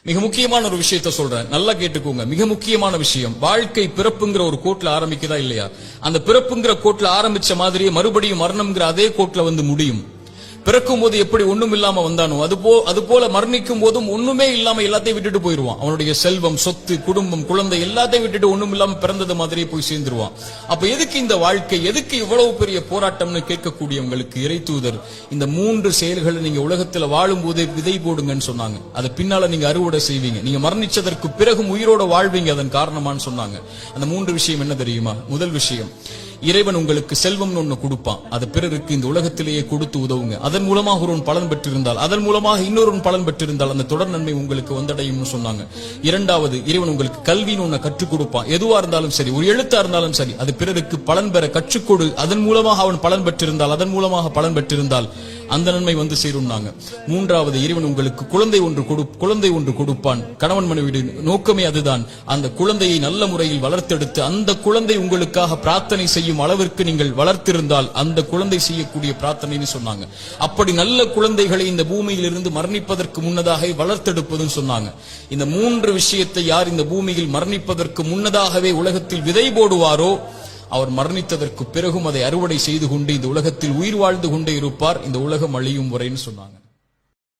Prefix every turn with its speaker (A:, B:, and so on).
A: மிக முக்கியமான ஒரு விஷயத்தை சொல்றேன், நல்லா கேட்டுக்கோங்க. மிக முக்கியமான விஷயம், வாழ்க்கை பிறப்புங்கிற ஒரு கோட்ல ஆரம்பிக்குதா இல்லையா? அந்த பிறப்புங்கிற கோட்ல ஆரம்பிச்ச மாதிரியே மறுபடியும் மரணம்ங்கிற அதே கோட்ல வந்து முடியும். பிறக்கும் போது எப்படி ஒண்ணும் இல்லாம வந்தானோ அது போல மரணிக்கும் போதும் ஒண்ணுமே இல்லாம எல்லாத்தையும் விட்டுட்டு போயிருவான். அவனுடைய செல்வம், சொத்து, குடும்பம், குழந்தை எல்லாத்தையும் விட்டுட்டு ஒண்ணும் இல்லாம பிறந்தது மாதிரியே போய் சேர்ந்துருவான். அப்ப எதுக்கு இந்த வாழ்க்கை, எதுக்கு இவ்வளவு பெரிய போராட்டம்னு கேட்கக்கூடியவங்களுக்கு இறை தூதர் இந்த 3 செயல்களை நீங்க உலகத்துல வாழும் போதே விதை போடுங்கன்னு சொன்னாங்க. அது பின்னால நீங்க அறுவடை செய்வீங்க, நீங்க மரணிச்சதற்கு பிறகும் உயிரோட வாழ்வீங்க அதன் காரணமான்னு சொன்னாங்க. அந்த 3 விஷயம் என்ன தெரியுமா? முதல் விஷயம், இறைவன் உங்களுக்கு செல்வம் ஒண்ணு கொடுப்பான், அது பிறருக்கு இந்த உலகத்திலேயே கொடுத்து உதவுங்க. அதன் மூலமாக ஒருவன் பலன் பெற்றிருந்தால், அதன் மூலமாக இன்னொருவன் பலன் பெற்றிருந்தால் அந்த தொடர் நன்மை உங்களுக்கு வந்தடையும் சொன்னாங்க. இரண்டாவது, இறைவன் உங்களுக்கு கல்வின்னு ஒண்ணு கற்றுக் கொடுப்பான். எதுவா இருந்தாலும் சரி, ஒரு எழுத்தா இருந்தாலும் சரி, அது பிறருக்கு பலன் பெற கற்றுக்கொடு. அதன் மூலமாக அவன் பலன் பெற்றிருந்தால், அதன் மூலமாக பலன் பெற்றிருந்தால் அந்த நன்மை வந்து சேரும்னாங்க. மூன்றாவது, இறைவன் உங்களுக்கு குழந்தை ஒன்று கொடுப்பான். கணவன் மனைவி நோக்கமே அதுதான். அந்த குழந்தையை நல்ல முறையில் வளர்த்தெடுத்து அந்த குழந்தை உங்களுக்காக பிரார்த்தனை செய்யும் அளவிற்கு நீங்கள் வளர்த்திருந்தால் அந்த குழந்தை செய்யக்கூடிய பிரார்த்தனைன்னு சொன்னாங்க. அப்படி நல்ல குழந்தைகளை இந்த பூமியில் இருந்து மரணிப்பதற்கு முன்னதாக வளர்த்தெடுப்பதுன்னு சொன்னாங்க. இந்த 3 விஷயத்தை யார் இந்த பூமியில் மரணிப்பதற்கு முன்னதாகவே உலகத்தில் விதை போடுவாரோ அவர் மரணித்ததற்கு பிறகும் அதை அறுவடை செய்து கொண்டு இந்த உலகத்தில் உயிர் வாழ்ந்து கொண்டே இருப்பார், இந்த உலகம் அழியும் வரைன்னு சொன்னாங்க.